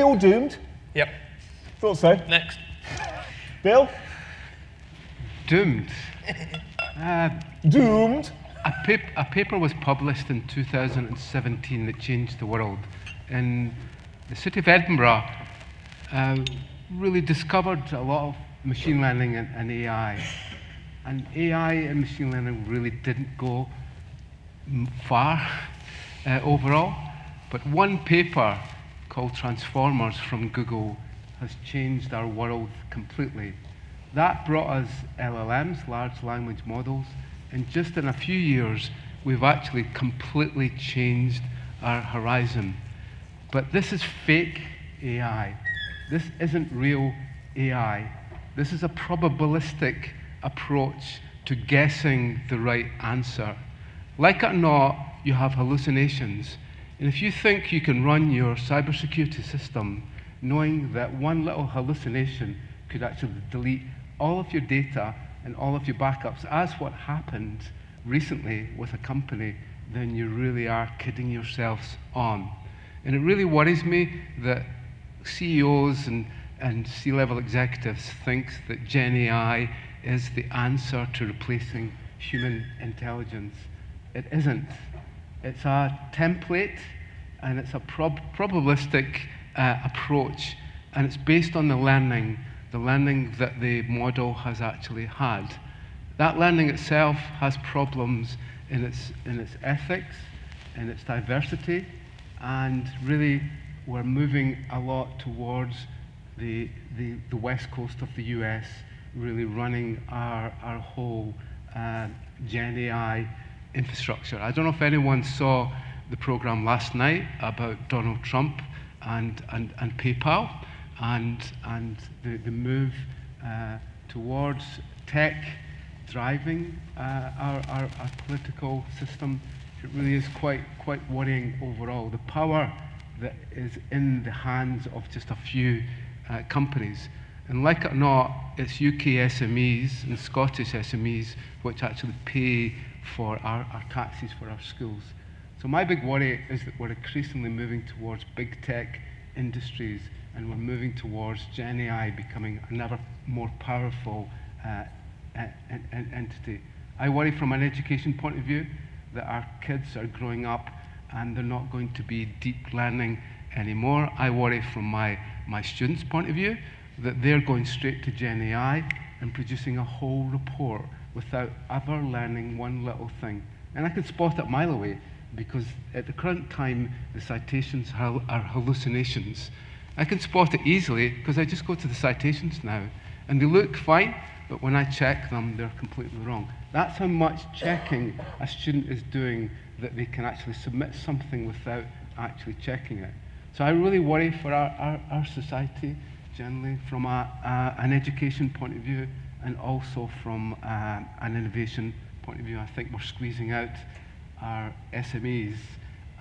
all doomed? Yep. Thought so. Next. Bill? Doomed. Doomed? A paper was published in 2017 that changed the world. And the city of Edinburgh really discovered a lot of machine learning and AI. And AI and machine learning really didn't go far overall. But one paper called Transformers from Google has changed our world completely. That brought us LLMs, large language models, and just in a few years, we've actually completely changed our horizon. But this is fake AI. This isn't real AI. This is a probabilistic approach to guessing the right answer. Like it or not, you have hallucinations. And if you think you can run your cybersecurity system knowing that one little hallucination could actually delete all of your data and all of your backups, as what happened recently with a company, then you really are kidding yourselves on. And it really worries me that CEOs and C-level executives think that Gen AI is the answer to replacing human intelligence. It isn't. It's a template, and it's a probabilistic approach, and it's based on the learning that the model has actually had. That learning itself has problems in its ethics, in its diversity, and really we're moving a lot towards the west coast of the US, really running our whole Gen AI infrastructure. I don't know if anyone saw the program last night about Donald Trump and PayPal and the move towards tech driving our political system. It really is quite worrying overall. The power that is in the hands of just a few companies. And like it or not, it's UK SMEs and Scottish SMEs which actually pay for our taxes for our schools. So my big worry is that we're increasingly moving towards big tech industries, and we're moving towards Gen AI becoming another more powerful entity. I worry from an education point of view that our kids are growing up and they're not going to be deep learning anymore. I worry from my students' point of view that they're going straight to Gen AI and producing a whole report without ever learning one little thing. And I can spot it a mile away, because at the current time, the citations are hallucinations. I can spot it easily because I just go to the citations now, and they look fine, but when I check them, they're completely wrong. That's how much checking a student is doing, that they can actually submit something without actually checking it. So I really worry for our society, generally, from an education point of view, and also from an innovation point of view. I think we're squeezing out our SMEs,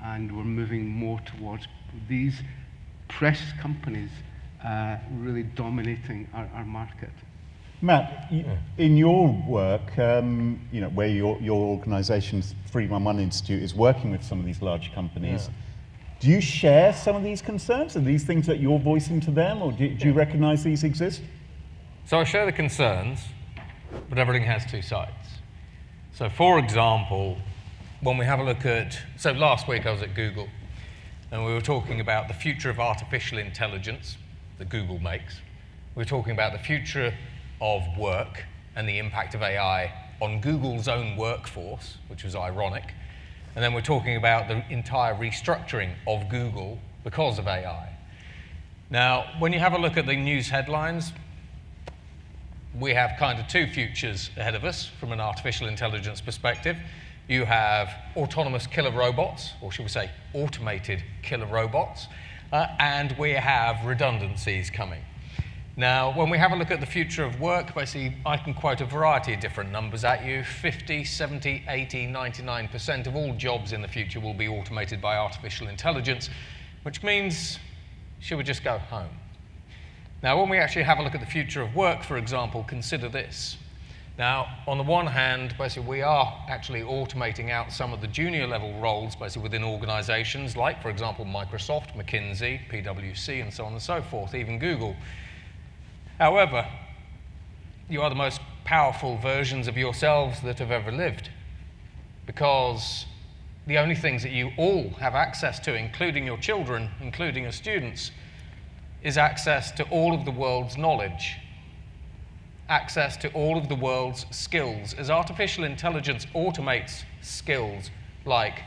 and we're moving more towards these precious companies really dominating our market. Matt, in your work, where your organisation, 311 Institute, is working with some of these large companies, do you share some of these concerns? Are these things that you're voicing to them, or do you recognise these exist? So I share the concerns, but everything has two sides. So for example, when we have a look at, so last week I was at Google, and we were talking about the future of artificial intelligence that Google makes. We were talking about the future of work and the impact of AI on Google's own workforce, which was ironic. And then we're talking about the entire restructuring of Google because of AI. Now, when you have a look at the news headlines, we have kind of two futures ahead of us from an artificial intelligence perspective. You have autonomous killer robots, or should we say automated killer robots, and we have redundancies coming. Now, when we have a look at the future of work, basically, I can quote a variety of different numbers at you. 50, 70, 80, 99% of all jobs in the future will be automated by artificial intelligence, which means, should we just go home? Now, when we actually have a look at the future of work, for example, consider this. Now, on the one hand, basically, we are actually automating out some of the junior level roles, basically, within organizations, like, for example, Microsoft, McKinsey, PwC, and so on and so forth, even Google. However, you are the most powerful versions of yourselves that have ever lived, because the only things that you all have access to, including your children, including your students, is access to all of the world's knowledge, access to all of the world's skills. As artificial intelligence automates skills like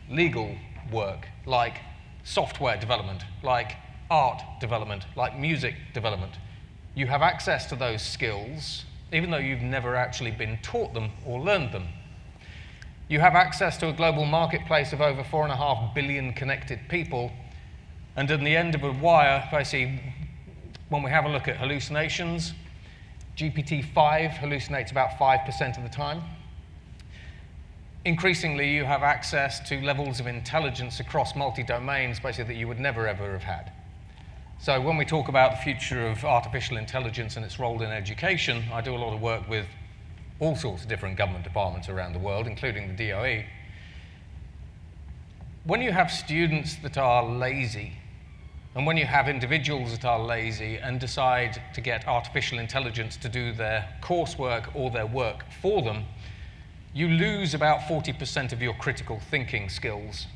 legal work, like software development, like art development, like music development, you have access to those skills, even though you've never actually been taught them or learned them. You have access to a global marketplace of over 4.5 billion connected people, and at the end of a wire, basically, when we have a look at hallucinations, GPT-5 hallucinates about 5% of the time. Increasingly, you have access to levels of intelligence across multi-domains, basically, that you would never, ever have had. So when we talk about the future of artificial intelligence and its role in education, I do a lot of work with all sorts of different government departments around the world, including the DOE. When you have students that are lazy, and when you have individuals that are lazy and decide to get artificial intelligence to do their coursework or their work for them, you lose about 40% of your critical thinking skills.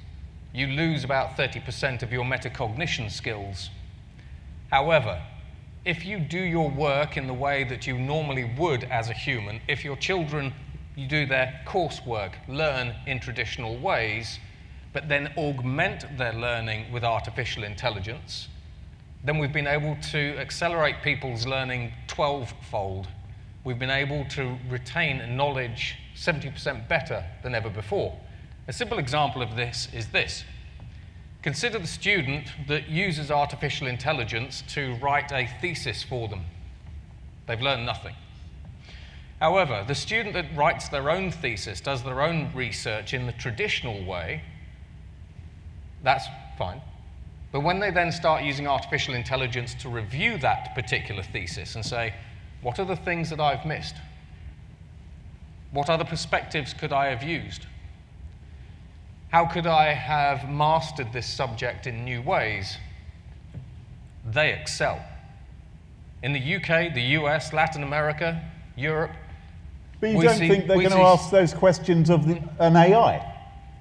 You lose about 30% of your metacognition skills. However, if you do your work in the way that you normally would as a human, if your children, you do their coursework, learn in traditional ways, but then augment their learning with artificial intelligence, then we've been able to accelerate people's learning 12-fold. We've been able to retain knowledge 70% better than ever before. A simple example of this is this. Consider the student that uses artificial intelligence to write a thesis for them. They've learned nothing. However, the student that writes their own thesis, does their own research in the traditional way, that's fine. But when they then start using artificial intelligence to review that particular thesis and say, what are the things that I've missed? What other perspectives could I have used? How could I have mastered this subject in new ways? They excel. In the UK, the US, Latin America, Europe. But you don't think they're going to ask those questions of an AI?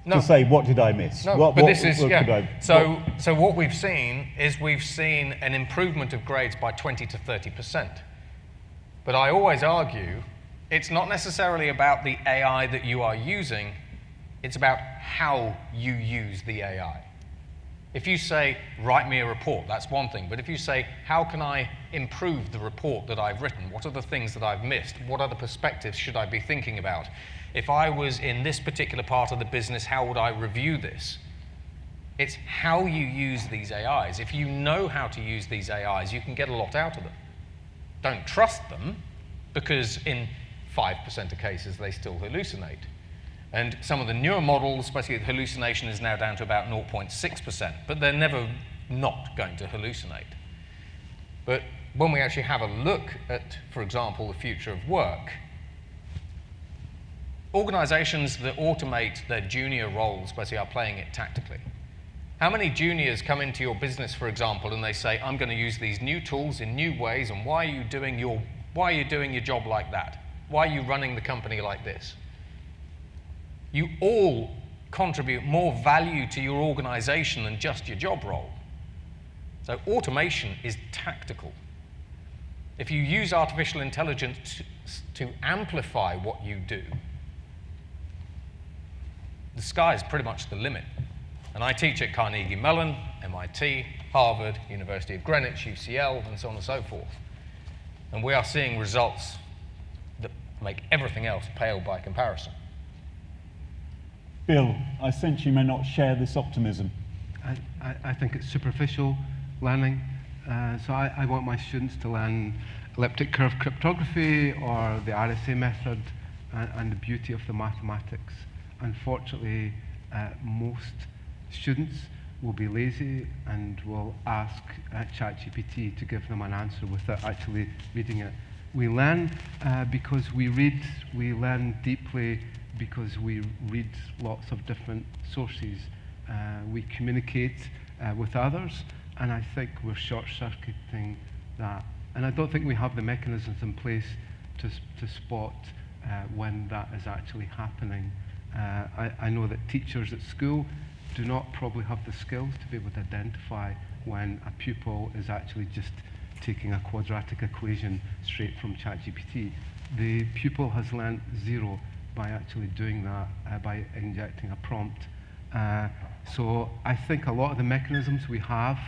No. To say, what did I miss? No, but this is, yeah. So what we've seen is we've seen an improvement of grades by 20 to 30%. But I always argue, it's not necessarily about the AI that you are using, it's about how you use the AI. If you say, write me a report, that's one thing. But if you say, how can I improve the report that I've written? What are the things that I've missed? What other perspectives should I be thinking about? If I was in this particular part of the business, how would I review this? It's how you use these AIs. If you know how to use these AIs, you can get a lot out of them. Don't trust them, because in 5% of cases, they still hallucinate. And some of the newer models, especially hallucination is now down to about 0.6%, but they're never not going to hallucinate. But when we actually have a look at, for example, the future of work, organizations that automate their junior roles basically are playing it tactically. How many juniors come into your business, for example, and they say, I'm going to use these new tools in new ways, and why are you doing your job like that? Why are you running the company like this? You all contribute more value to your organization than just your job role. So automation is tactical. If you use artificial intelligence to amplify what you do, the sky is pretty much the limit. And I teach at Carnegie Mellon, MIT, Harvard, University of Greenwich, UCL, and so on and so forth. And we are seeing results that make everything else pale by comparison. Bill, I sense you may not share this optimism. I think it's superficial learning. So I want my students to learn elliptic curve cryptography or the RSA method and the beauty of the mathematics. Unfortunately, most students will be lazy and will ask ChatGPT to give them an answer without actually reading it. We learn because we read, we learn deeply because we read lots of different sources. We communicate with others, and I think we're short-circuiting that. And I don't think we have the mechanisms in place to spot when that is actually happening. I know that teachers at school do not probably have the skills to be able to identify when a pupil is actually just taking a quadratic equation straight from ChatGPT. The pupil has learned zero by actually doing that, by injecting a prompt. So I think a lot of the mechanisms we have,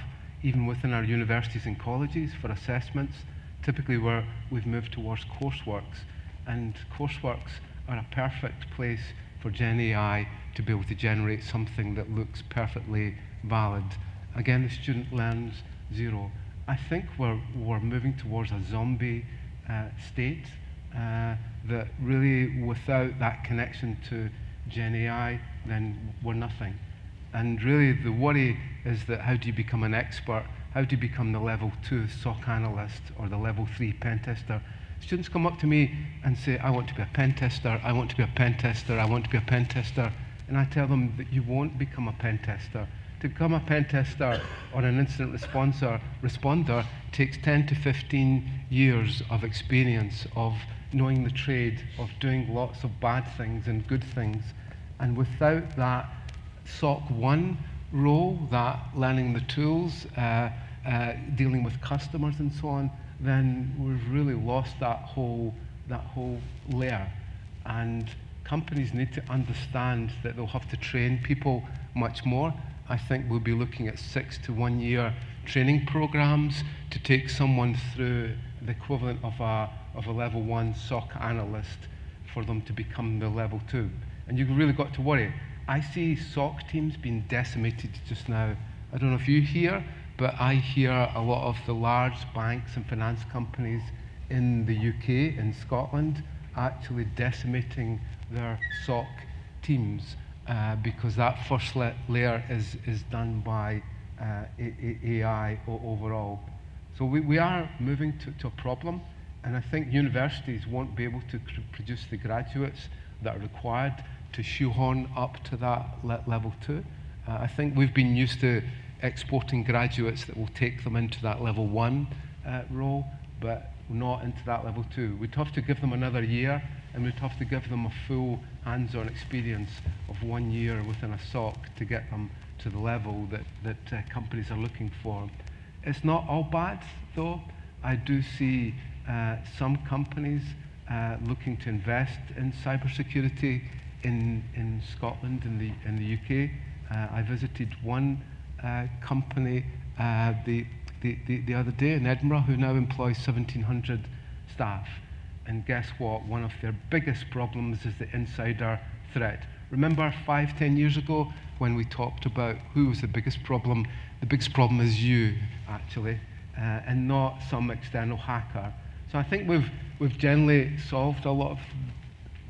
even within our universities and colleges for assessments, typically we've moved towards courseworks, and courseworks are a perfect place for Gen AI to be able to generate something that looks perfectly valid. Again, the student learns zero. I think we're moving towards a zombie state that really, without that connection to Gen AI, then we're nothing. And really, the worry is that how do you become an expert? How do you become the level 2 SOC analyst or the level 3 pen tester? Students come up to me and say, I want to be a pen tester, I want to be a pen tester, I want to be a pen tester. And I tell them that you won't become a pen tester. To become a pen tester or an incident responder takes 10 to 15 years of experience of knowing the trade, of doing lots of bad things and good things. And without that SOC 1 role, that learning the tools, dealing with customers and so on, then we've really lost that whole layer. And companies need to understand that they'll have to train people much more. I think we'll be looking at 6 to 1 year training programs to take someone through the equivalent of a level 1 SOC analyst for them to become the level 2. And you've really got to worry. I see SOC teams being decimated just now. I don't know if you hear, but I hear a lot of the large banks and finance companies in the UK, in Scotland, actually decimating their SOC teams because that first layer is done by AI overall. So we are moving to a problem, and I think universities won't be able to produce the graduates that are required to shoehorn up to that level 2. I think we've been used to exporting graduates that will take them into that level 1 role, but not into that level 2. We'd have to give them another year, and we'd have to give them a full hands-on experience of 1 year within a SOC to get them to the level that companies are looking for. It's not all bad, though. I do see some companies looking to invest in cybersecurity in Scotland, in the UK. I visited one company the other day in Edinburgh who now employs 1,700 staff. And guess what? One of their biggest problems is the insider threat. Remember 5-10 years ago when we talked about who was the biggest problem? The biggest problem is you, actually, and not some external hacker. So I think we've generally solved a lot of,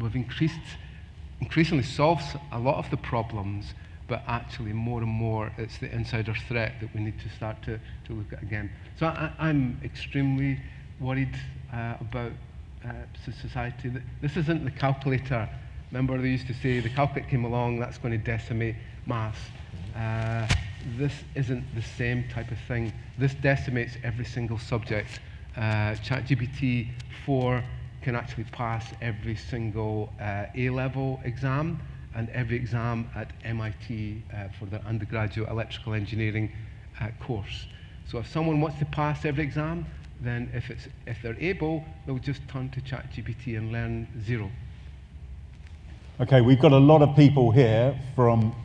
we've increasingly solved a lot of the problems, but actually more and more it's the insider threat that we need to start to look at again. So I'm extremely worried about society. This isn't the calculator. Remember they used to say the calculator came along, that's going to decimate maths. This isn't the same type of thing. This decimates every single subject. ChatGPT 4 can actually pass every single A-level exam and every exam at MIT for their undergraduate electrical engineering course. So if someone wants to pass every exam, then if they're able, they'll just turn to ChatGPT and learn zero. Okay, we've got a lot of people here from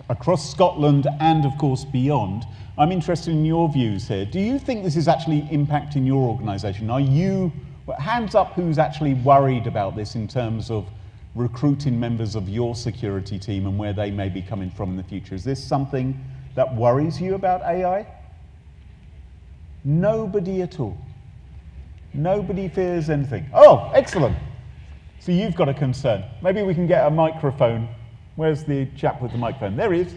across Scotland and, of course, beyond. I'm interested in your views here. Do you think this is actually impacting your organisation? Are you, hands up who's actually worried about this in terms of recruiting members of your security team and where they may be coming from in the future? Is this something that worries you about AI? Nobody at all. Nobody fears anything. Oh, excellent. So you've got a concern. Maybe we can get a microphone. Where's the chap with the microphone? There he is.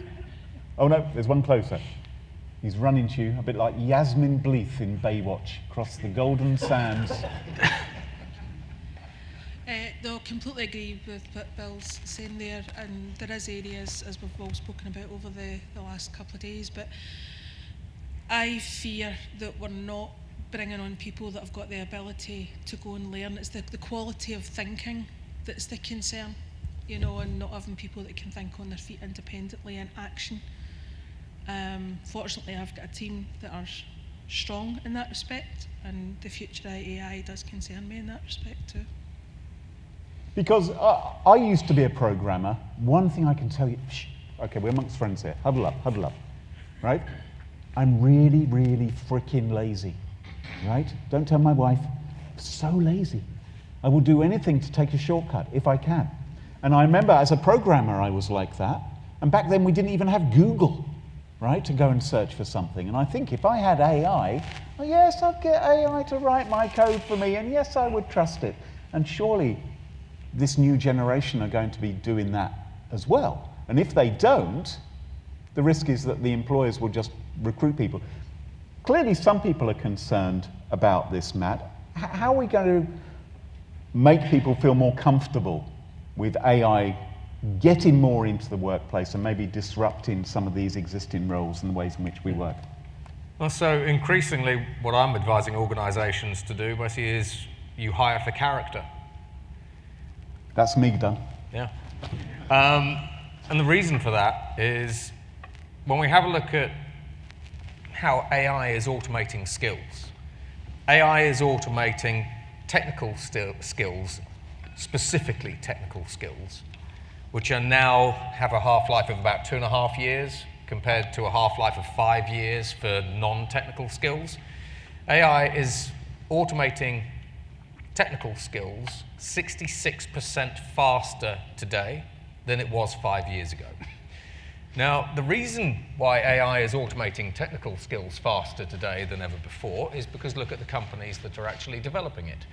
Oh no, there's one closer. He's running to you, a bit like Yasmin Bleeth in Baywatch, across the golden sands completely agree with what Bill's saying there, and there is areas, as we've all spoken about over the last couple of days, but I fear that we're not bringing on people that have got the ability to go and learn. It's the quality of thinking that's the concern, you know, and not having people that can think on their feet independently and action. Fortunately, I've got a team that are strong in that respect, and the future of AI does concern me in that respect too. Because I used to be a programmer. One thing I can tell you, okay, we're amongst friends here. Huddle up, right? I'm really, really freaking lazy, right? Don't tell my wife. I'm so lazy. I will do anything to take a shortcut if I can. And I remember as a programmer, I was like that. And back then we didn't even have Google, right, to go and search for something. And I think if I had AI, oh yes, I'd get AI to write my code for me, and yes, I would trust it. And surely this new generation are going to be doing that as well. And if they don't, the risk is that the employers will just recruit people. Clearly, some people are concerned about this, Matt. How are we going to make people feel more comfortable with AI getting more into the workplace and maybe disrupting some of these existing roles and the ways in which we work? Well, so increasingly, what I'm advising organisations to do basically is you hire for character. That's me done. Yeah. And the reason for that is when we have a look at how AI is automating skills, AI is automating technical skills, specifically technical skills, which are now have a half-life of about 2.5 years compared to a half-life of 5 years for non-technical skills. AI is automating technical skills 66% faster today than it was 5 years ago. Now, the reason why AI is automating technical skills faster today than ever before is because look at the companies that are actually developing it.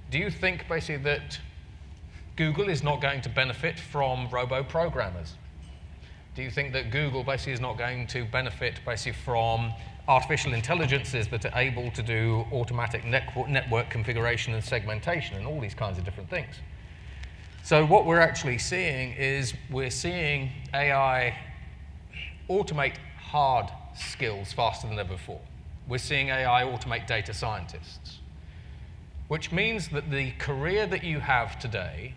Do you think basically that Google is not going to benefit from robo-programmers? Do you think that Google basically is not going to benefit basically from artificial intelligences that are able to do automatic network configuration and segmentation and all these kinds of different things? So what we're actually seeing is we're seeing AI automate hard skills faster than ever before. We're seeing AI automate data scientists, which means that the career that you have today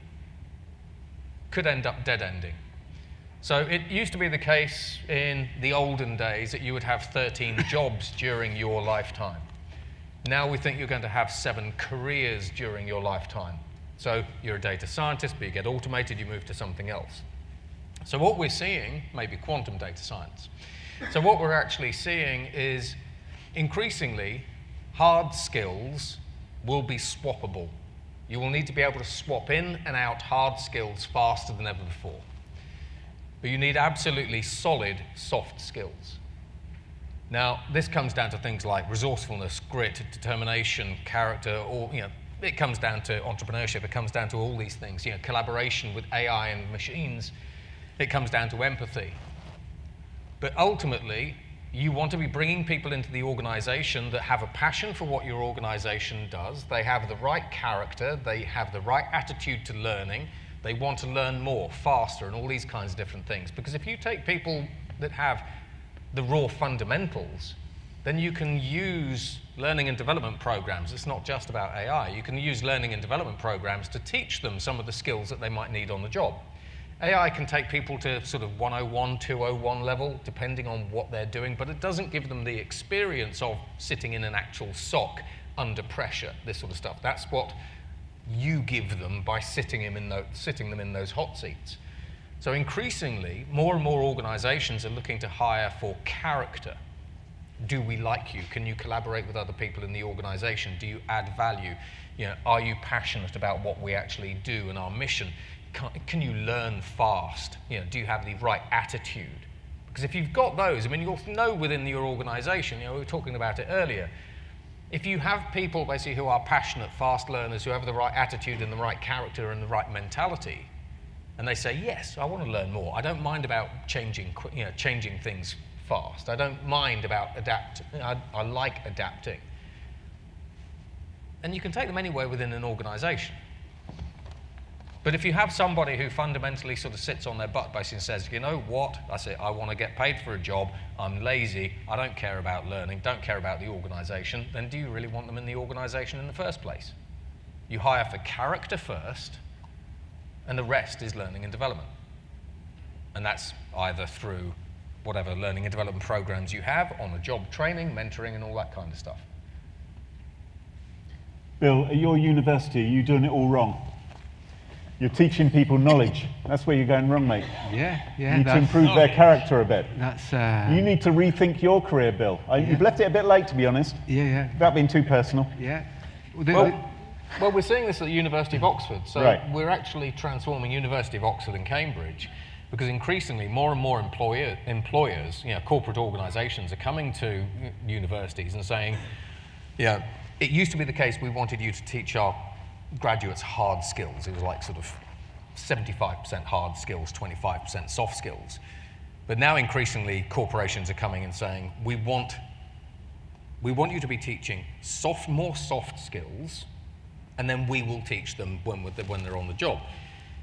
could end up dead-ending. So it used to be the case in the olden days that you would have 13 jobs during your lifetime. Now we think you're going to have 7 careers during your lifetime. So you're a data scientist, but you get automated, you move to something else. So what we're seeing, maybe quantum data science. So what we're actually seeing is increasingly hard skills will be swappable. You will need to be able to swap in and out hard skills faster than ever before. But you need absolutely solid soft skills. Now, this comes down to things like resourcefulness, grit, determination, character, or, it comes down to entrepreneurship, it comes down to all these things, collaboration with AI and machines, it comes down to empathy. But ultimately, you want to be bringing people into the organization that have a passion for what your organization does, they have the right character, they have the right attitude to learning, they want to learn more, faster, and all these kinds of different things. Because if you take people that have the raw fundamentals, then you can use learning and development programs. It's not just about AI. You can use learning and development programs to teach them some of the skills that they might need on the job. AI can take people to sort of 101, 201 level, depending on what they're doing, but it doesn't give them the experience of sitting in an actual SOC under pressure, this sort of stuff. That's what you give them by sitting them in those hot seats. So increasingly, more and more organizations are looking to hire for character. Do we like you? Can you collaborate with other people in the organization? Do you add value? Are you passionate about what we actually do and our mission? Can you learn fast? Do you have the right attitude? Because if you've got those, you'll know within your organization, we were talking about it earlier, if you have people basically who are passionate, fast learners, who have the right attitude and the right character and the right mentality, and they say, yes, I want to learn more. I don't mind about changing things fast. I don't mind about adapting. I like adapting. And you can take them anywhere within an organization. But if you have somebody who fundamentally sort of sits on their butt basically and says, you know what, that's it, I want to get paid for a job, I'm lazy, I don't care about learning, don't care about the organisation, then do you really want them in the organisation in the first place? You hire for character first, and the rest is learning and development. And that's either through whatever learning and development programs you have, on the job training, mentoring, and all that kind of stuff. Bill, at your university, are you doing it all wrong? You're teaching people knowledge. That's where you're going wrong, mate. Yeah. You need to improve their character a bit. That's. You need to rethink your career, Bill. You've left it a bit late, to be honest. Yeah. Without being too personal. Yeah. Well, we're seeing this at the University of Oxford. So right. We're actually transforming University of Oxford and Cambridge because increasingly more and more employers, corporate organisations are coming to universities and saying, it used to be the case we wanted you to teach our graduates hard skills. It was like sort of 75% hard skills, 25% soft skills. But now increasingly corporations are coming and saying, we want you to be teaching more soft skills, and then we will teach them when they're on the job.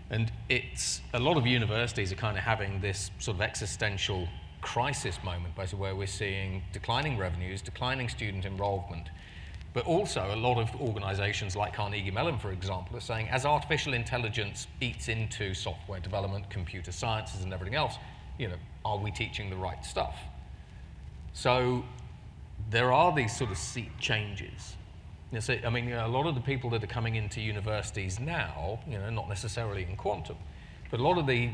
And it's a lot of universities are kind of having this sort of existential crisis moment, basically, where we're seeing declining revenues, declining student involvement. But also a lot of organizations like Carnegie Mellon, for example, are saying as artificial intelligence eats into software development, computer sciences and everything else, are we teaching the right stuff? So there are these sort of seat changes. So, a lot of the people that are coming into universities now, not necessarily in quantum, but a lot of the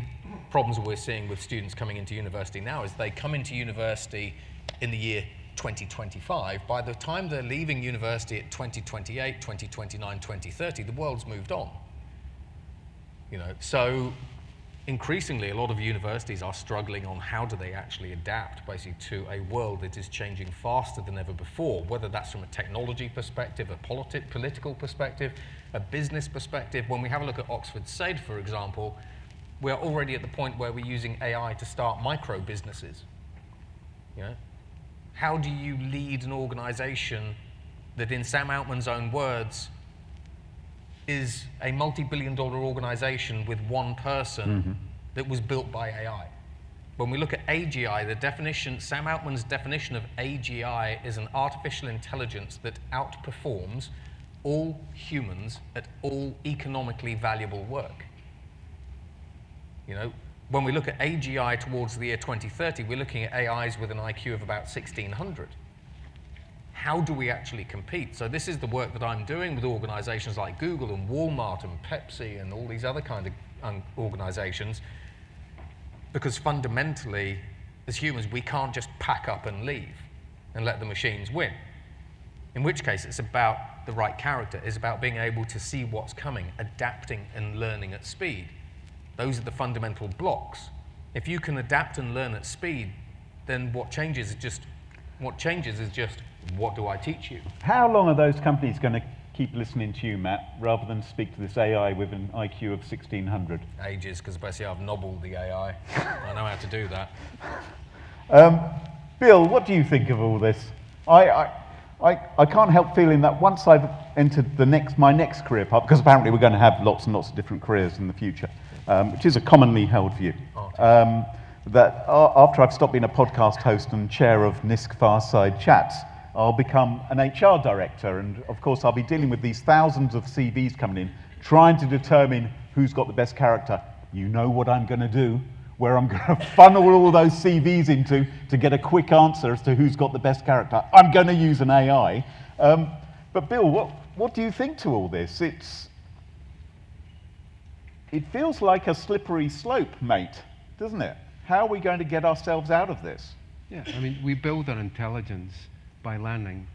problems we're seeing with students coming into university now is they come into university in the year 2025, by the time they're leaving university at 2028, 2029, 2030, the world's moved on. So increasingly a lot of universities are struggling on how do they actually adapt basically to a world that is changing faster than ever before, whether that's from a technology perspective, a political perspective, a business perspective. When we have a look at Oxford SAID, for example, we're already at the point where we're using AI to start micro businesses. How do you lead an organization that, in Sam Altman's own words, is a multi-billion-dollar organization with one person that was built by AI? When we look at AGI, the definition, Sam Altman's definition of AGI is an artificial intelligence that outperforms all humans at all economically valuable work. When we look at AGI towards the year 2030, we're looking at AIs with an IQ of about 1,600. How do we actually compete? So this is the work that I'm doing with organizations like Google and Walmart and Pepsi and all these other kind of organizations, because fundamentally, as humans, we can't just pack up and leave and let the machines win. In which case, it's about the right character. It's about being able to see what's coming, adapting and learning at speed. Those are the fundamental blocks. If you can adapt and learn at speed, then what changes is just, what do I teach you? How long are those companies going to keep listening to you, Matt, rather than speak to this AI with an IQ of 1,600? Ages, because basically I've nobbled the AI. I know how to do that. Bill, what do you think of all this? I can't help feeling that once I've entered my next career path, because apparently we're going to have lots and lots of different careers in the future, which is a commonly held view, that after I've stopped being a podcast host and chair of NISC Fireside Chats, I'll become an HR director, and of course I'll be dealing with these thousands of CVs coming in, trying to determine who's got the best character. You know what I'm going to do, where I'm going to funnel all those CVs into to get a quick answer as to who's got the best character. I'm going to use an AI. But Bill, what do you think to all this? It feels like a slippery slope, mate, doesn't it? How are we going to get ourselves out of this? Yeah, we build our intelligence by learning.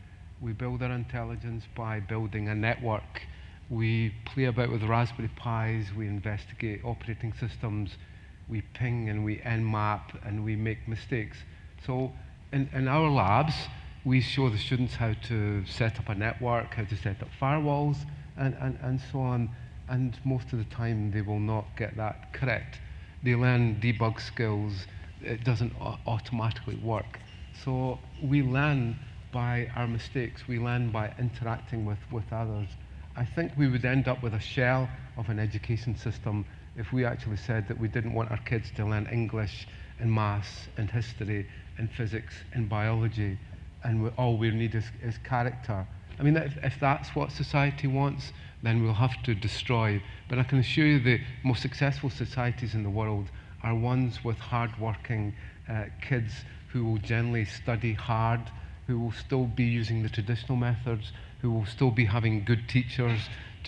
We build our intelligence by building a network. We play about with Raspberry Pis, we investigate operating systems, we ping and we nmap and we make mistakes. So in our labs, we show the students how to set up a network, how to set up firewalls, and so on. And most of the time, they will not get that correct. They learn debug skills. It doesn't automatically work. So we learn by our mistakes. We learn by interacting with others. I think we would end up with a shell of an education system if we actually said that we didn't want our kids to learn English and maths and history and physics and biology, and all we need is character. I mean, if that's what society wants, then we'll have to destroy. But I can assure you the most successful societies in the world are ones with hard-working kids who will generally study hard, who will still be using the traditional methods, who will still be having good teachers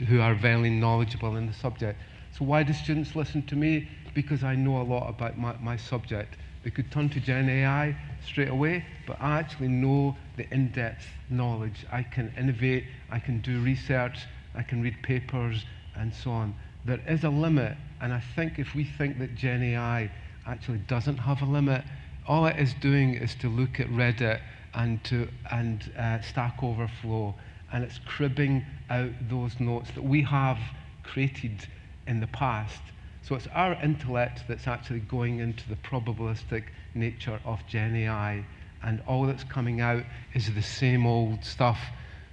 who are very knowledgeable in the subject. So why do students listen to me? Because I know a lot about my subject. They could turn to Gen AI straight away, but I actually know the in-depth knowledge. I can innovate, I can do research, I can read papers, and so on. There is a limit, and I think if we think that Gen AI actually doesn't have a limit, all it is doing is to look at Reddit and Stack Overflow, and it's cribbing out those notes that we have created in the past. So it's our intellect that's actually going into the probabilistic nature of Gen AI, and all that's coming out is the same old stuff.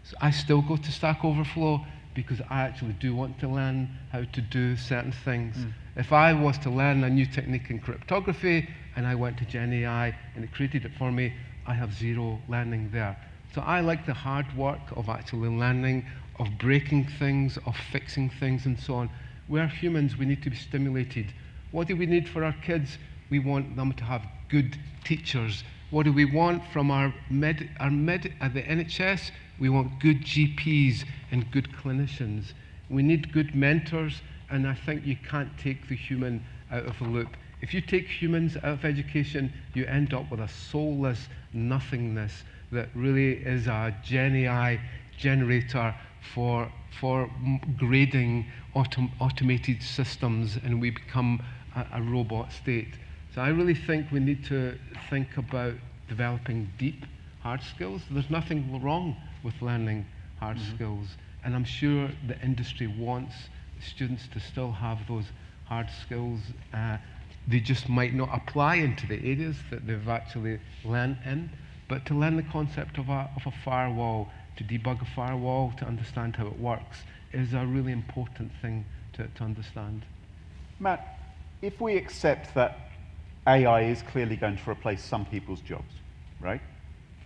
So I still go to Stack Overflow because I actually do want to learn how to do certain things. If I was to learn a new technique in cryptography and I went to Gen AI and it created it for me, I have zero learning there. So I like the hard work of actually learning, of breaking things, of fixing things, and so on. We're humans, we need to be stimulated. What do we need for our kids? We want them to have good teachers. What do we want from at the NHS? We want good GPs and good clinicians. We need good mentors, and I think you can't take the human out of the loop. If you take humans out of education, you end up with a soulless nothingness that really is a Gen AI generator for grading automated systems, and we become a robot state. So I really think we need to think about developing deep hard skills. There's nothing wrong with learning hard skills, and I'm sure the industry wants students to still have those hard skills. They just might not apply into the areas that they've actually learned in, but to learn the concept of a firewall, to debug a firewall, to understand how it works, is a really important thing to understand. Matt, if we accept that AI is clearly going to replace some people's jobs, right?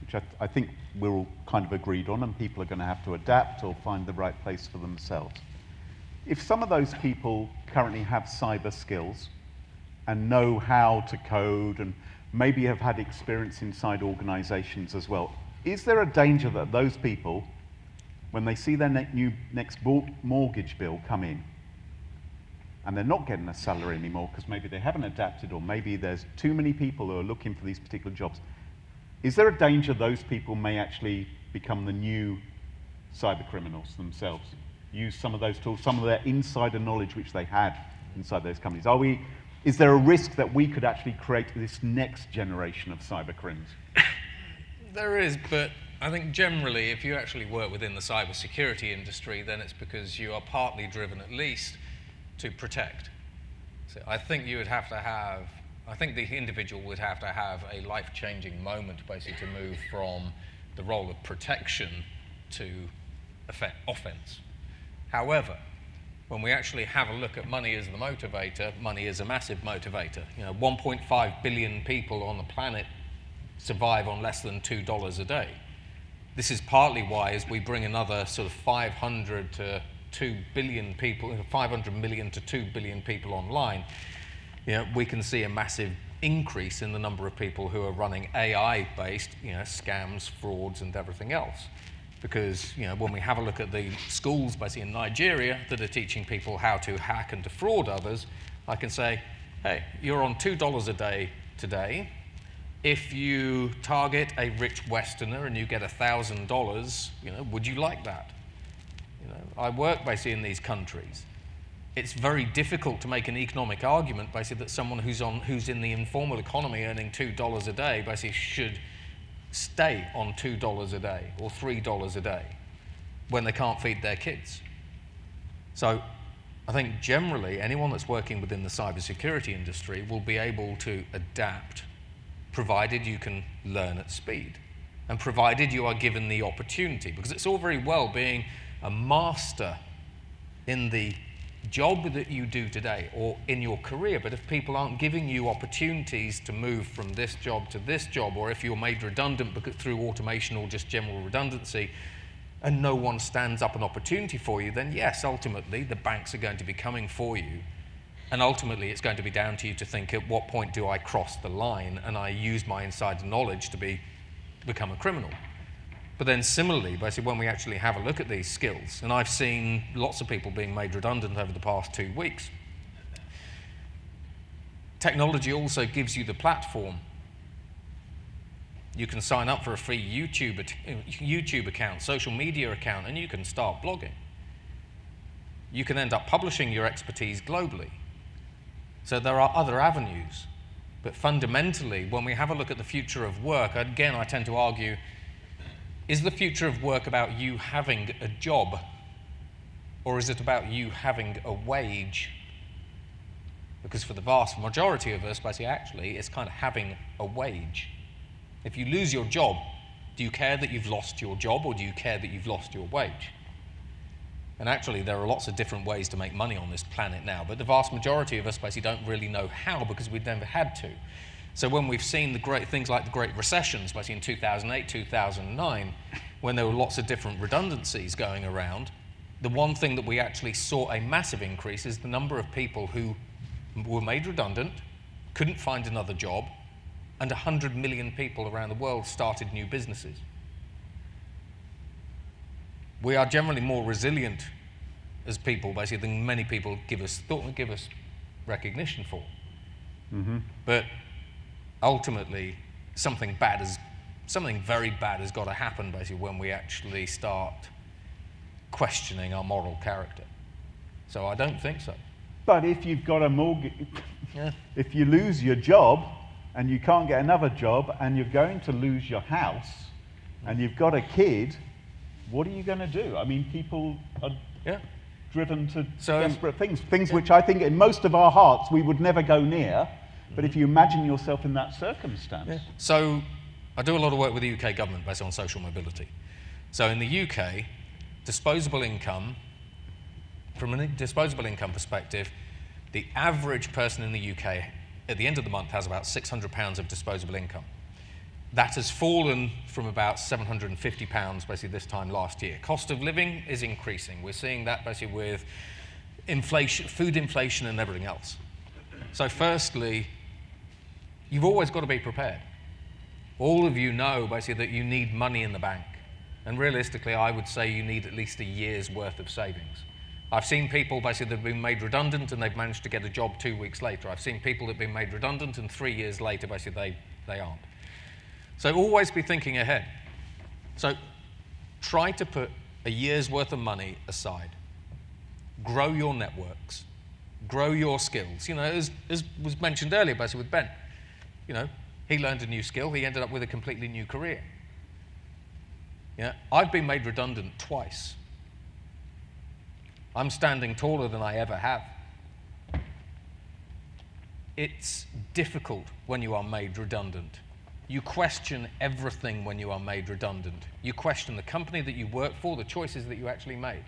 Which I think we're all kind of agreed on, and people are going to have to adapt or find the right place for themselves. If some of those people currently have cyber skills and know how to code and maybe have had experience inside organizations as well, is there a danger that those people, when they see their next mortgage bill come in, and they're not getting a salary anymore because maybe they haven't adapted, or maybe there's too many people who are looking for these particular jobs, is there a danger those people may actually become the new cyber criminals themselves? Use some of those tools, some of their insider knowledge which they had inside those companies. Is there a risk that we could actually create this next generation of cyber criminals? There is, but I think generally if you actually work within the cybersecurity industry, then it's because you are partly driven at least to protect. So I think you would have to have, I think the individual would have to have a life-changing moment basically to move from the role of protection to offense. However, when we actually have a look at money as the motivator, money is a massive motivator. 1.5 billion people on the planet survive on less than $2 a day. This is partly why, as we bring another sort of 500 to 2 billion people, 500 million to 2 billion people online, we can see a massive increase in the number of people who are running AI-based, scams, frauds, and everything else. Because when we have a look at the schools basically in Nigeria that are teaching people how to hack and defraud others, I can say, hey, you're on $2 a day today. If you target a rich Westerner and you get $1,000, would you like that? I work basically in these countries. It's very difficult to make an economic argument basically that someone who's in the informal economy earning $2 a day basically should stay on $2 a day or $3 a day when they can't feed their kids. So I think generally anyone that's working within the cybersecurity industry will be able to adapt, provided you can learn at speed and provided you are given the opportunity, because it's all very well being a master in the job that you do today or in your career, but if people aren't giving you opportunities to move from this job to this job, or if you're made redundant because through automation or just general redundancy, and no one stands up an opportunity for you, then yes, ultimately the banks are going to be coming for you. And ultimately, it's going to be down to you to think, at what point do I cross the line and I use my insider knowledge to become a criminal? But then similarly, basically, when we actually have a look at these skills, and I've seen lots of people being made redundant over the past 2 weeks, technology also gives you the platform. You can sign up for a free YouTube account, social media account, and you can start blogging. You can end up publishing your expertise globally. So there are other avenues. But fundamentally, when we have a look at the future of work, again, I tend to argue, is the future of work about you having a job, or is it about you having a wage? Because for the vast majority of us, basically, actually, it's kind of having a wage. If you lose your job, do you care that you've lost your job, or do you care that you've lost your wage? And actually, there are lots of different ways to make money on this planet now, but the vast majority of us basically don't really know how because we've never had to. So when we've seen the great things like the Great Recessions, basically in 2008, 2009, when there were lots of different redundancies going around, the one thing that we actually saw a massive increase is the number of people who were made redundant, couldn't find another job, and 100 million people around the world started new businesses. We are generally more resilient as people, basically, than many people give us recognition for. Mm-hmm. But ultimately, something very bad has got to happen, basically, when we actually start questioning our moral character. So I don't think so. But if you've got a mortgage, Yeah. if you lose your job and you can't get another job and you're going to lose your house and you've got a kid, what are you going to do? I mean, people are Yeah. driven to So- desperate things which I think in most of our hearts we would never go near. But if you imagine yourself in that circumstance. Yeah. So I do a lot of work with the UK government based on social mobility. So in the UK, disposable income, from a disposable income perspective, the average person in the UK at the end of the month has about £600 of disposable income. That has fallen from about £750 basically this time last year. Cost of living is increasing. We're seeing that basically with inflation, food inflation and everything else. So firstly, you've always got to be prepared. All of you know basically that you need money in the bank. And realistically, I would say you need at least a year's worth of savings. I've seen people basically that have been made redundant and they've managed to get a job 2 weeks later. I've seen people that have been made redundant and 3 years later basically they aren't. So always be thinking ahead. So try to put a year's worth of money aside. Grow your networks. Grow your skills. You know, as was mentioned earlier basically with Ben, you know, he learned a new skill, he ended up with a completely new career. Yeah, I've been made redundant twice. I'm standing taller than I ever have. It's difficult when you are made redundant. You question everything when you are made redundant. You question the company that you work for, the choices that you actually made.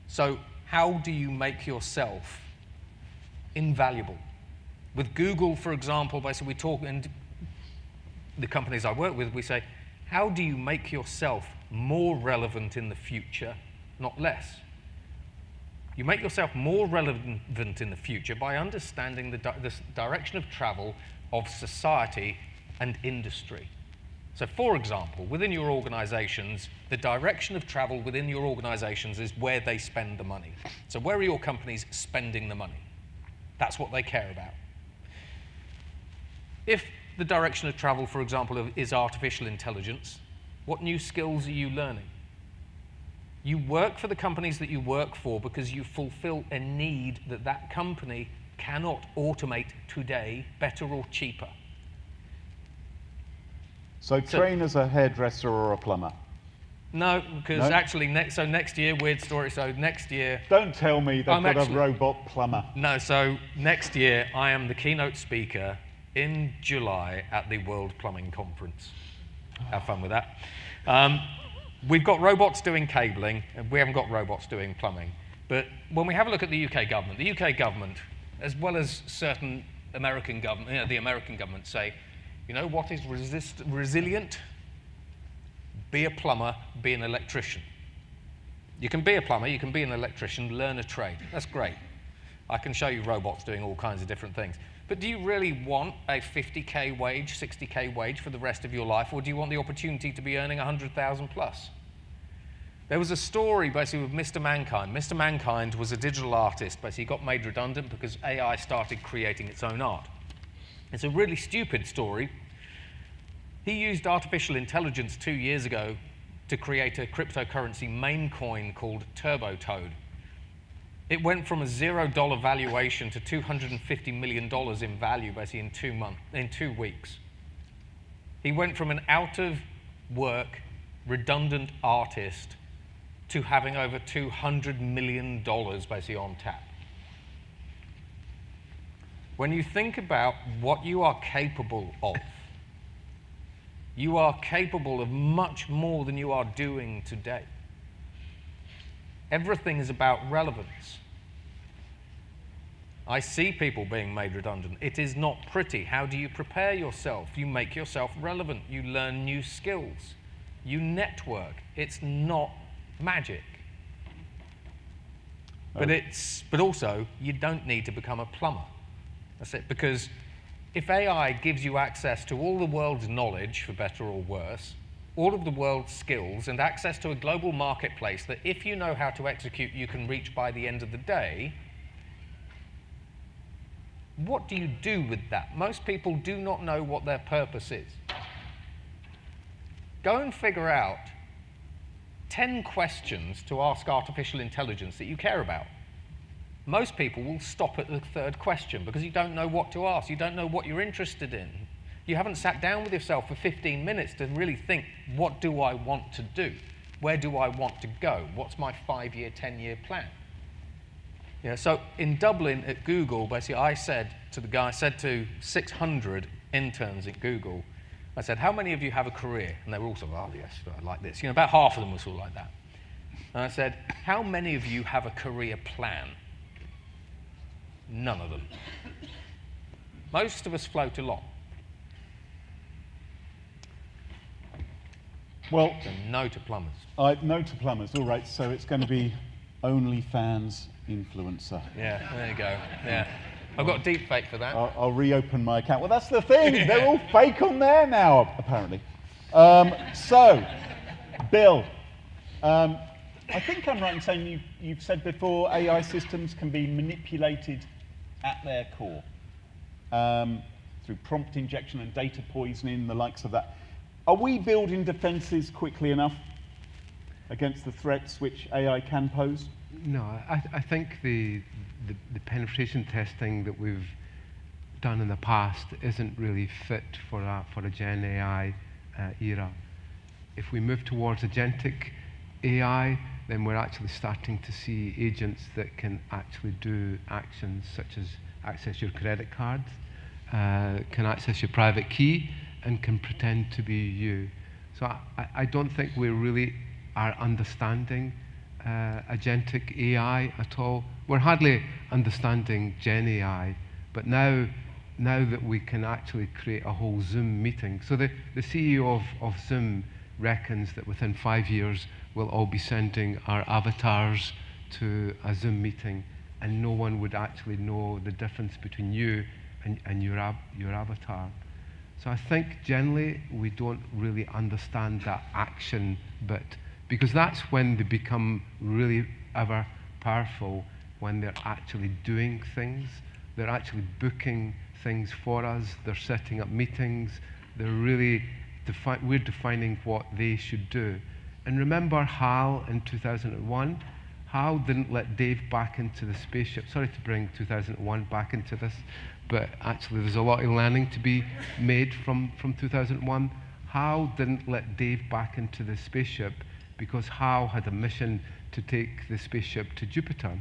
So how do you make yourself invaluable? With Google, for example, basically we talk, and the companies I work with, we say, how do you make yourself more relevant in the future, not less? You make yourself more relevant in the future by understanding the direction of travel of society and industry. So for example, within your organizations, the direction of travel within your organizations is where they spend the money. So where are your companies spending the money? That's what they care about. If the direction of travel, for example, is artificial intelligence, what new skills are you learning? You work for the companies that you work for because you fulfill a need that that company cannot automate today better or cheaper. So train as a hairdresser or a plumber? No, because No? actually next year, weird story, so next year... Don't tell me they've got a robot plumber. No, so next year I am the keynote speaker in July at the World Plumbing Conference. Have fun with that. we've got robots doing cabling, and we haven't got robots doing plumbing. But when we have a look at the UK government, as well as certain American government, the American government say, you know what is resilient? Be a plumber, be an electrician. You can be a plumber, you can be an electrician, learn a trade. That's great. I can show you robots doing all kinds of different things. But do you really want a 50K wage, 60K wage for the rest of your life, or do you want the opportunity to be earning 100,000 plus? There was a story basically with Mr. Mankind. Mr. Mankind was a digital artist, basically he got made redundant because AI started creating its own art. It's a really stupid story. He used artificial intelligence 2 years ago to create a cryptocurrency meme coin called Turbo Toad. It went from a $0 valuation to $250 million in value basically in 2 weeks. He went from an out-of-work, redundant artist to having over $200 million basically on tap. When you think about what you are capable of, you are capable of much more than you are doing today. Everything is about relevance. I see people being made redundant. It is not pretty. How do you prepare yourself? You make yourself relevant. You learn new skills. You network. It's not magic. But also, you don't need to become a plumber. That's it. Because if AI gives you access to all the world's knowledge, for better or worse, all of the world's skills, and access to a global marketplace that if you know how to execute, you can reach by the end of the day, what do you do with that? Most people do not know what their purpose is. Go and figure out 10 questions to ask artificial intelligence that you care about. Most people will stop at the 3rd question because you don't know what to ask. You don't know what you're interested in. You haven't sat down with yourself for 15 minutes to really think, what do I want to do? Where do I want to go? What's my 5-year, 10-year plan? So in Dublin at Google, basically I said to 600 interns at Google, I said, how many of you have a career? And they were all sort of, oh yes, like this. About half of them were sort of like that. And I said, how many of you have a career plan? None of them. Most of us float along. Well, So no to plumbers. no to plumbers. All right, so it's going to be OnlyFans influencer. Yeah, there you go. Yeah. I've got deep fake for that. I'll reopen my account. Well, that's the thing. They're all fake on there now, apparently. So, Bill, I think I'm right in saying you've said before AI systems can be manipulated at their core through prompt injection and data poisoning, the likes of that. Are we building defenses quickly enough against the threats which AI can pose? No, I think the penetration testing that we've done in the past isn't really fit for a Gen AI era. If we move towards agentic AI, then we're actually starting to see agents that can actually do actions such as access your credit card, can access your private key, and can pretend to be you. So I don't think we really are understanding agentic AI at all. We're hardly understanding Gen AI, but now that we can actually create a whole Zoom meeting. So the CEO of Zoom reckons that within 5 years, we'll all be sending our avatars to a Zoom meeting, and no one would actually know the difference between you and your avatar. So I think generally we don't really understand that action bit, because that's when they become really ever powerful, when they're actually doing things, they're actually booking things for us, they're setting up meetings, they're really we're defining what they should do. And remember HAL in 2001? HAL didn't let Dave back into the spaceship. Sorry to bring 2001 back into this, but actually there's a lot of learning to be made from 2001. HAL didn't let Dave back into the spaceship because HAL had a mission to take the spaceship to Jupiter.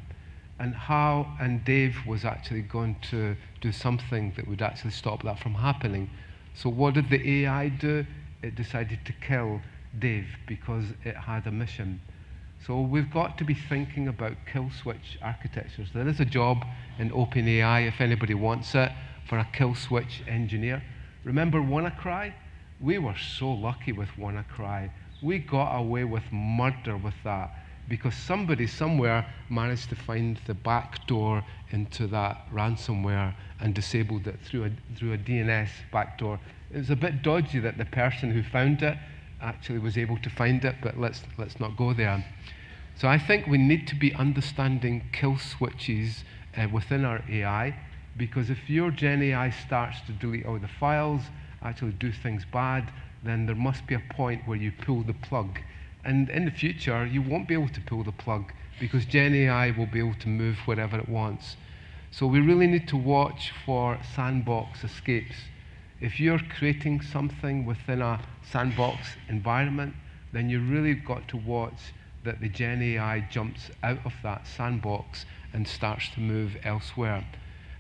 And HAL and Dave was actually going to do something that would actually stop that from happening. So what did the AI do? It decided to kill Dave, because it had a mission. So we've got to be thinking about kill switch architectures. There is a job in OpenAI, if anybody wants it, for a kill switch engineer. Remember WannaCry? We were so lucky with WannaCry. We got away with murder with that because somebody somewhere managed to find the back door into that ransomware and disabled it through a DNS backdoor. It was a bit dodgy that the person who found it actually was able to find it, but let's not go there. So I think we need to be understanding kill switches within our AI, because if your Gen AI starts to delete all the files, actually do things bad, then there must be a point where you pull the plug. And in the future, you won't be able to pull the plug because Gen AI will be able to move wherever it wants. So we really need to watch for sandbox escapes. If you're creating something within a sandbox environment, then you really got to watch that the Gen AI jumps out of that sandbox and starts to move elsewhere.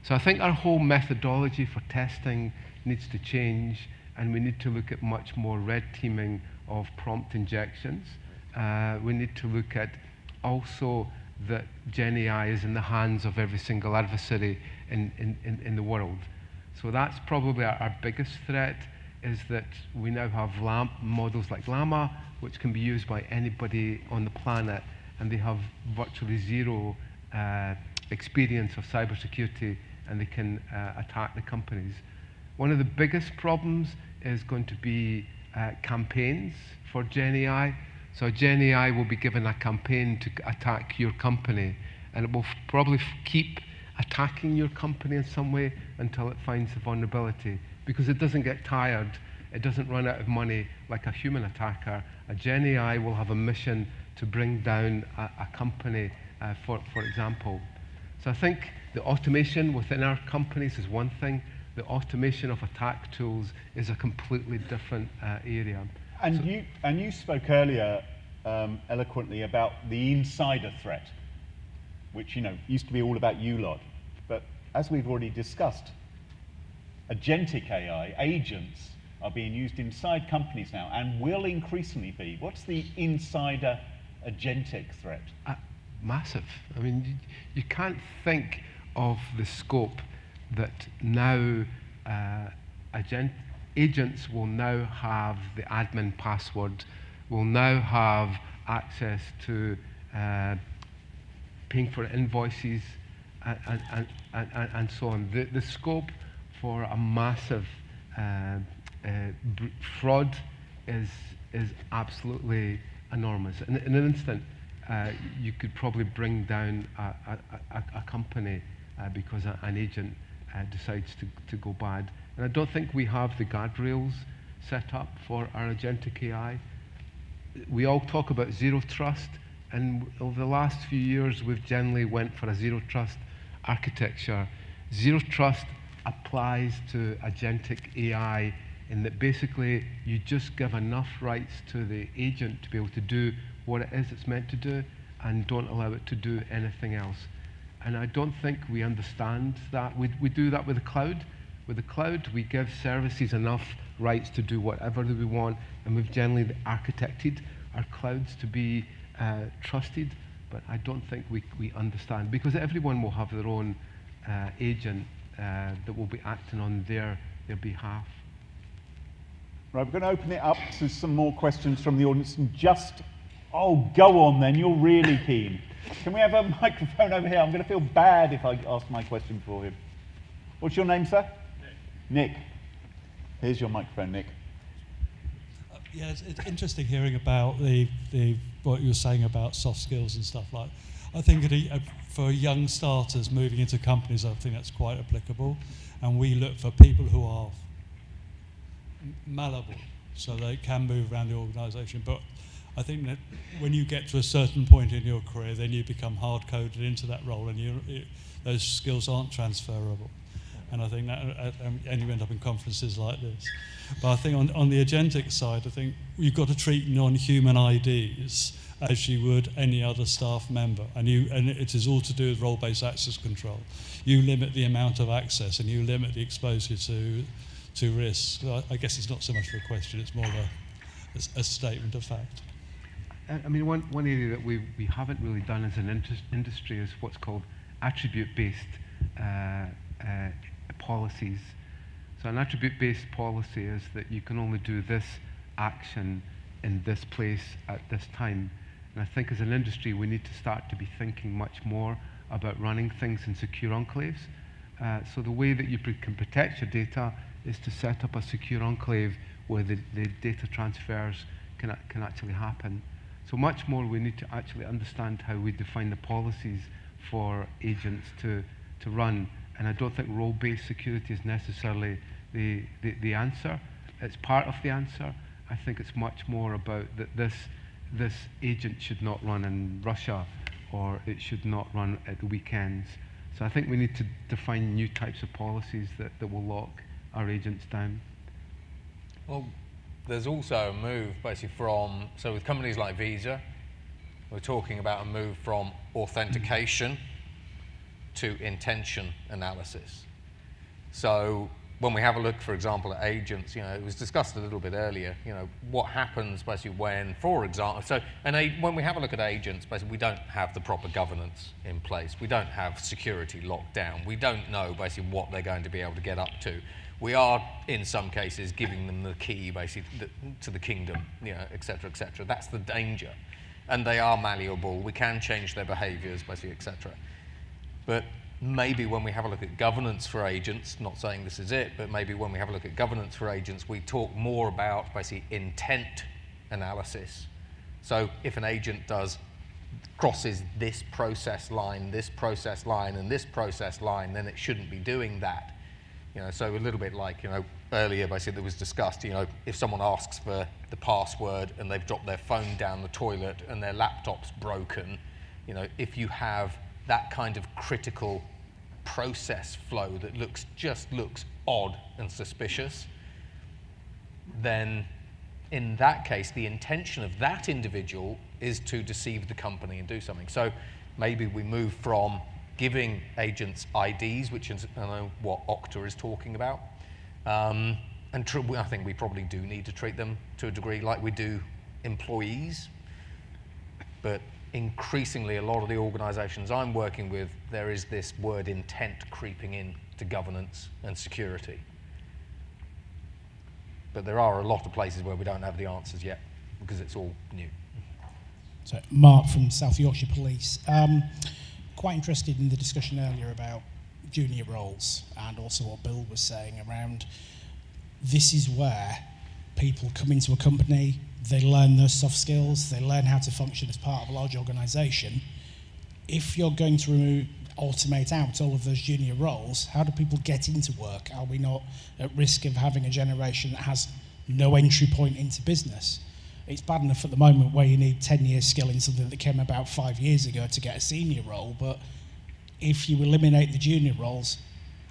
So I think our whole methodology for testing needs to change, and we need to look at much more red teaming of prompt injections. We need to look at also that Gen AI is in the hands of every single adversary in the world. So that's probably our biggest threat, is that we now have models like Llama, which can be used by anybody on the planet, and they have virtually zero experience of cybersecurity, and they can attack the companies. One of the biggest problems is going to be campaigns for Gen AI. So Gen AI will be given a campaign to attack your company, and it will probably keep attacking your company in some way until it finds the vulnerability, because it doesn't get tired, it doesn't run out of money like a human attacker. A Gen AI will have a mission to bring down a company, for example. So I think the automation within our companies is one thing. The automation of attack tools is a completely different area. And you spoke earlier eloquently about the insider threat, which used to be all about you lot. But as we've already discussed, agentic AI agents are being used inside companies now and will increasingly be. What's the insider agentic threat? Massive. I mean, you can't think of the scope that now agents will now have the admin password, will now have access to paying for invoices and so on. The scope for a massive fraud is absolutely enormous. In an instant, you could probably bring down a company because an agent decides to go bad. And I don't think we have the guardrails set up for our agentic AI. We all talk about zero trust, and over the last few years, we've generally went for a zero trust architecture. Zero trust applies to agentic AI in that basically you just give enough rights to the agent to be able to do what it is it's meant to do and don't allow it to do anything else. And I don't think we understand that. We do that with the cloud. With the cloud, we give services enough rights to do whatever we want, and we've generally architected our clouds to be trusted, but I don't think we understand, because everyone will have their own agent that will be acting on their behalf. Right, we're going to open it up to some more questions from the audience, and oh, go on then, you're really keen. Can we have a microphone over here? I'm going to feel bad if I ask my question for him. What's your name, sir? Nick. Here's your microphone, Nick. Yeah, it's interesting hearing about what you were saying about soft skills and stuff like. I think for young starters moving into companies, I think that's quite applicable. And we look for people who are malleable, so they can move around the organisation. But I think that when you get to a certain point in your career, then you become hard-coded into that role, and those skills aren't transferable. And I think that, and you end up in conferences like this. But I think on the agentic side, I think you've got to treat non-human IDs as you would any other staff member, and it is all to do with role-based access control. You limit the amount of access, and you limit the exposure to risks. I guess it's not so much for a question; it's more of a statement of fact. I mean, one area that we haven't really done as an industry is what's called attribute-based policies. So an attribute-based policy is that you can only do this action in this place at this time. And I think as an industry, we need to start to be thinking much more about running things in secure enclaves. So the way that you can protect your data is to set up a secure enclave where the data transfers can actually happen. So much more we need to actually understand how we define the policies for agents to run. And I don't think role-based security is necessarily the answer. It's part of the answer. I think it's much more about that this agent should not run in Russia, or it should not run at the weekends. So I think we need to define new types of policies that will lock our agents down. Well, there's also a move basically from, so with companies like Visa, we're talking about a move from authentication to intention analysis. So when we have a look, for example, at agents, it was discussed a little bit earlier, what happens basically when, for example, when we have a look at agents, basically we don't have the proper governance in place. We don't have security locked down. We don't know basically what they're going to be able to get up to. We are, in some cases, giving them the key basically to the kingdom, et cetera, et cetera. That's the danger. And they are malleable. We can change their behaviors, basically, et cetera. But maybe when we have a look at governance for agents, not saying this is it, but maybe when we have a look at governance for agents, we talk more about basically intent analysis. So if an agent crosses this process line, and this process line, then it shouldn't be doing that. So a little bit like, earlier basically that was discussed, if someone asks for the password and they've dropped their phone down the toilet and their laptop's broken, if you have that kind of critical process flow that just looks odd and suspicious, then in that case, the intention of that individual is to deceive the company and do something. So maybe we move from giving agents IDs, which is what Okta is talking about, and I think we probably do need to treat them to a degree like we do employees, but increasingly, a lot of the organizations I'm working with, there is this word intent creeping in to governance and security. But there are a lot of places where we don't have the answers yet, because it's all new. So, Mark from South Yorkshire Police. Quite interested in the discussion earlier about junior roles, and also what Bill was saying around this is where people come into a company, they learn those soft skills, they learn how to function as part of a large organisation. If you're going to automate out all of those junior roles, how do people get into work? Are we not at risk of having a generation that has no entry point into business? It's bad enough at the moment where you need 10 years skill in something that came about 5 years ago to get a senior role, but if you eliminate the junior roles,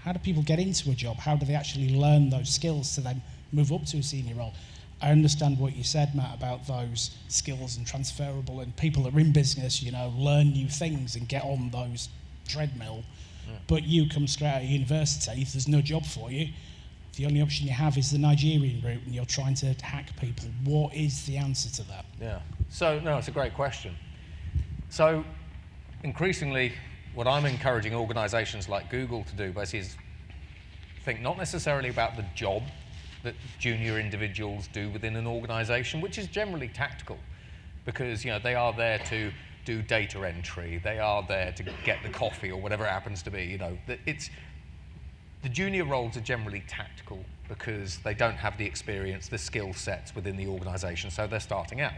how do people get into a job? How do they actually learn those skills to then move up to a senior role? I understand what you said, Matt, about those skills and transferable, and people that are in business, learn new things and get on those treadmill. Yeah. But you come straight out of university, if there's no job for you, the only option you have is the Nigerian route, and you're trying to hack people. What is the answer to that? Yeah. So, no, it's a great question. So, increasingly, what I'm encouraging organizations like Google to do basically is think not necessarily about the job that junior individuals do within an organization, which is generally tactical, because they are there to do data entry, they are there to get the coffee or whatever it happens to be. The junior roles are generally tactical because they don't have the experience, the skill sets within the organization, so they're starting out.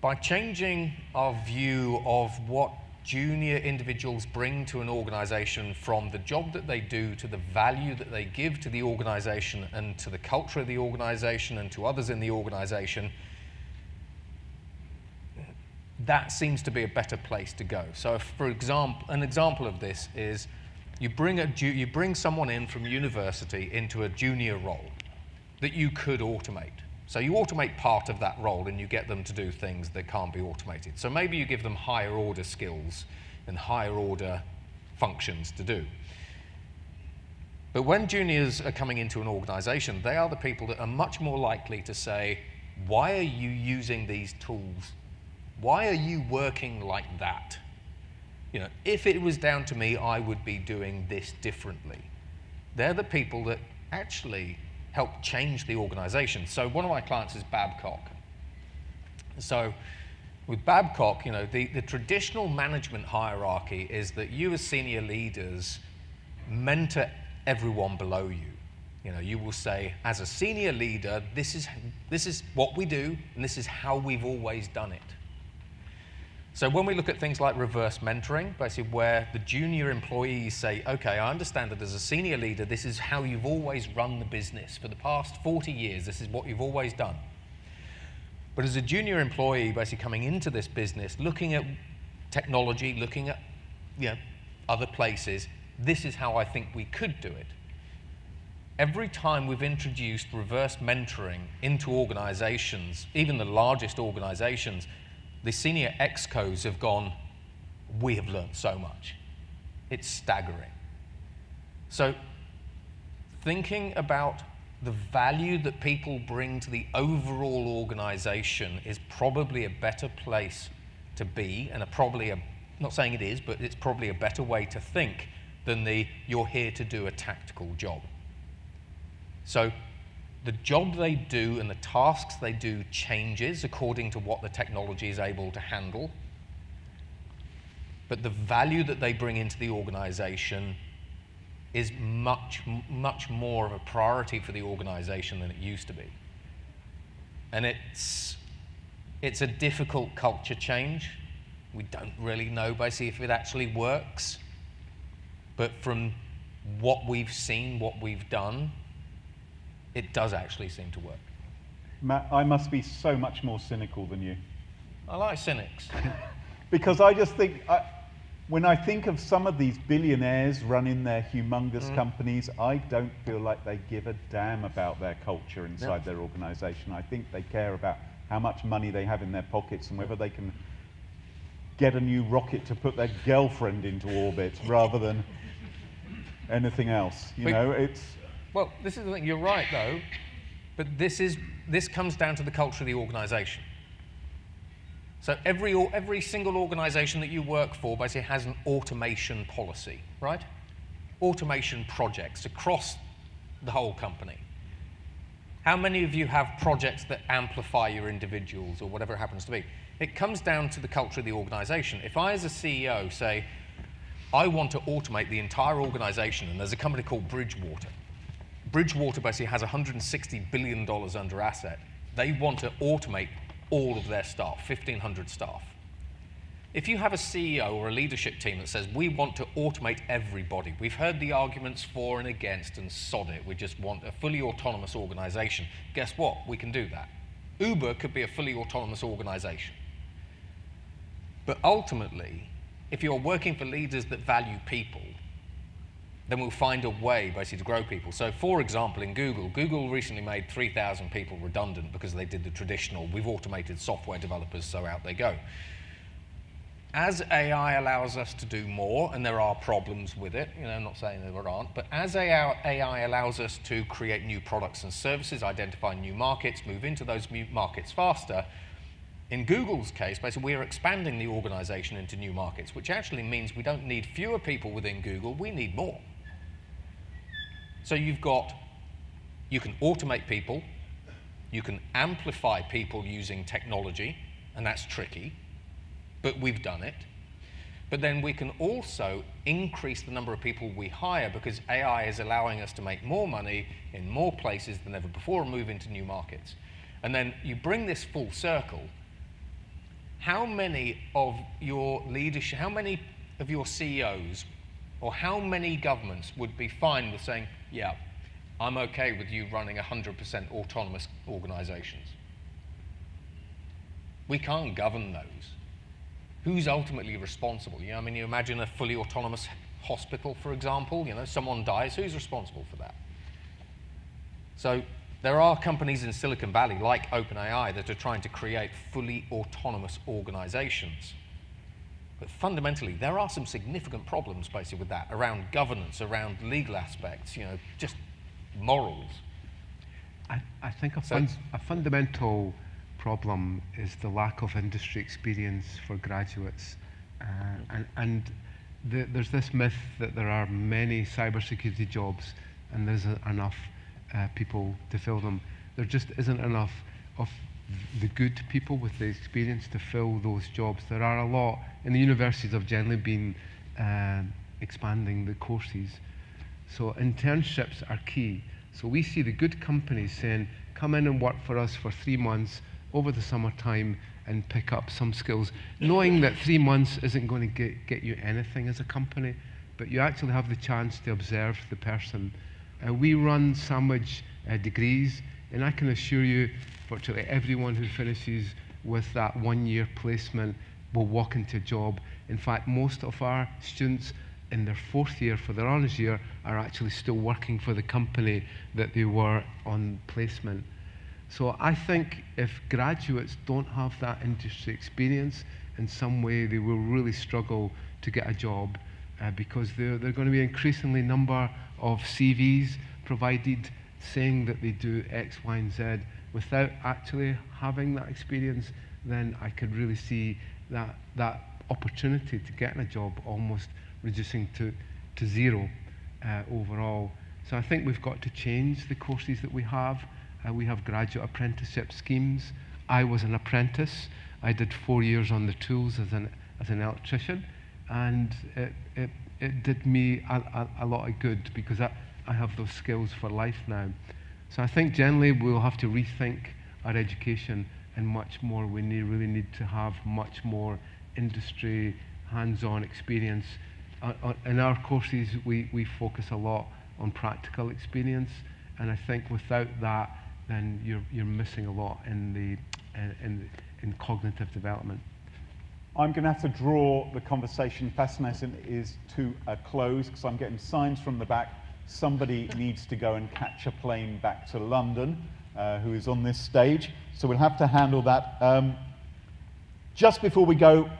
By changing our view of what junior individuals bring to an organization, from the job that they do to the value that they give to the organization and to the culture of the organization and to others in the organization, that seems to be a better place to go. So, for example, an example of this is you bring someone in from university into a junior role that you could automate. So you automate part of that role and you get them to do things that can't be automated. So maybe you give them higher order skills and higher order functions to do. But when juniors are coming into an organization, they are the people that are much more likely to say, why are you using these tools? Why are you working like that? You know, if it was down to me, I would be doing this differently. They're the people that actually help change the organization. So one of my clients is Babcock. So with Babcock, you know, the traditional management hierarchy is that you as senior leaders mentor everyone below you. You know, you will say, as a senior leader, this is what we do, and this is how we've always done it. So when we look at things like reverse mentoring, basically where the junior employees say, okay, I understand that as a senior leader, this is how you've always run the business. For the past 40 years, this is what you've always done. But as a junior employee, basically coming into this business, looking at technology, looking at, you know, other places, this is how I think we could do it. Every time we've introduced reverse mentoring into organizations, even the largest organizations, the senior excos have gone, we have learned so much. It's staggering. So thinking about the value that people bring to the overall organization is probably a better place to be, and not saying it is, but it's probably a better way to think than you're here to do a tactical job. So the job they do and the tasks they do changes according to what the technology is able to handle. But the value that they bring into the organization is much, much more of a priority for the organization than it used to be. And it's a difficult culture change. We don't really know basically if it actually works. But from what we've seen, what we've done, it does actually seem to work. Matt, I must be so much more cynical than you. I like cynics. Because I just think, when I think of some of these billionaires running their humongous companies, I don't feel like they give a damn about their culture inside their organization. I think they care about how much money they have in their pockets and whether they can get a new rocket to put their girlfriend into orbit rather than anything else. You know, it's... Well, this is the thing, you're right though, but this comes down to the culture of the organization. So every single organization that you work for basically has an automation policy, right? Automation projects across the whole company. How many of you have projects that amplify your individuals or whatever it happens to be? It comes down to the culture of the organization. If I as a CEO say, I want to automate the entire organization, and there's a company called Bridgewater. Bridgewater basically has $160 billion under asset. They want to automate all of their staff, 1,500 staff. If you have a CEO or a leadership team that says, we want to automate everybody, we've heard the arguments for and against and sod it, we just want a fully autonomous organization. Guess what? We can do that. Uber could be a fully autonomous organization. But ultimately, if you're working for leaders that value people, then we'll find a way basically to grow people. So for example, in Google recently made 3,000 people redundant because they did the traditional, we've automated software developers, so out they go. As AI allows us to do more, and there are problems with it, you know, I'm not saying there aren't, but as AI allows us to create new products and services, identify new markets, move into those new markets faster, in Google's case, basically, we are expanding the organization into new markets, which actually means we don't need fewer people within Google, we need more. So you can automate people, you can amplify people using technology, and that's tricky, but we've done it. But then we can also increase the number of people we hire because AI is allowing us to make more money in more places than ever before and move into new markets. And then you bring this full circle. How many of your leadership, how many of your CEOs or how many governments would be fine with saying, yeah, I'm okay with you running 100% autonomous organizations? We can't govern those. Who's ultimately responsible? You know, I mean, you imagine a fully autonomous hospital, for example, you know, someone dies, who's responsible for that? So there are companies in Silicon Valley, like OpenAI, that are trying to create fully autonomous organizations. But fundamentally, there are some significant problems basically with that, around governance, around legal aspects, you know, just morals. I think a fundamental problem is the lack of industry experience for graduates. There's this myth that there are many cybersecurity jobs and there isn't enough people to fill them. There just isn't enough of the good people with the experience to fill those jobs. There are a lot, and the universities have generally been expanding the courses. So internships are key. So we see the good companies saying, come in and work for us for 3 months over the summertime and pick up some skills, knowing that 3 months isn't going to get you anything as a company, but you actually have the chance to observe the person. We run sandwich degrees, and I can assure you virtually everyone who finishes with that 1-year placement will walk into a job. In fact, most of our students in their 4th year for their honours year are actually still working for the company that they were on placement. So I think if graduates don't have that industry experience, in some way they will really struggle to get a job because there are going to be an increasingly number of CVs provided saying that they do X, Y, and Z without actually having that experience. Then I could really see that opportunity to get a job almost reducing to zero overall. So I think we've got to change the courses that we have. We have graduate apprenticeship schemes. I was an apprentice. I did 4 years on the tools as an electrician, and it did me a lot of good because I have those skills for life now. So I think generally we'll have to rethink our education, and much more we really need to have much more industry hands-on experience. In our courses we focus a lot on practical experience, and I think without that then you're missing a lot in cognitive development. I'm going to have to draw the conversation, fascinating is, to a close because I'm getting signs from the back. Somebody needs to go and catch a plane back to London who is on this stage, so we'll have to handle that. Just before we go,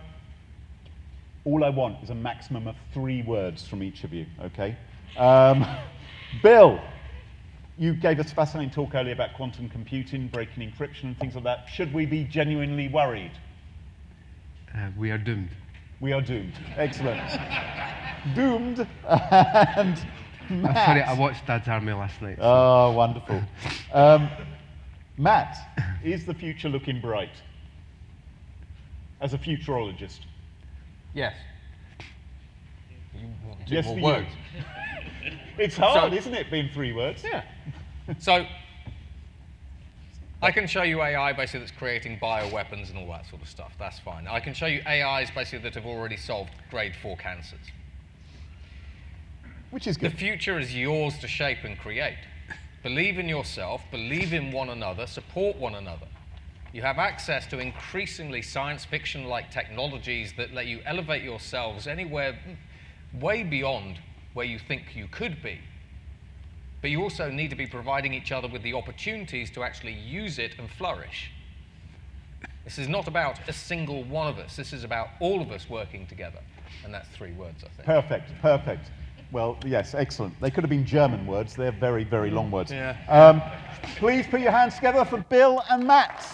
all I want is a maximum of 3 words from each of you, okay? Bill, you gave us a fascinating talk earlier about quantum computing, breaking encryption and things like that. Should we be genuinely worried? We are doomed. We are doomed. Excellent. Doomed. And Matt. Sorry, I watched Dad's Army last night. So. Oh, wonderful. Matt, is the future looking bright? As a futurologist. Yes. You want 2 Yes, more for words? you. It's hard, isn't it, being 3 words? Yeah. So I can show you AI basically that's creating bioweapons and all that sort of stuff. That's fine. I can show you AIs basically that have already solved grade 4 cancers. Which is good. The future is yours to shape and create. Believe in yourself, believe in one another, support one another. You have access to increasingly science fiction-like technologies that let you elevate yourselves anywhere way beyond where you think you could be. But you also need to be providing each other with the opportunities to actually use it and flourish. This is not about a single one of us. This is about all of us working together. And that's 3 words, I think. Perfect, perfect. Well, yes, excellent. They could have been German words. They're very, very long words. Yeah. Please put your hands together for Bill and Matt.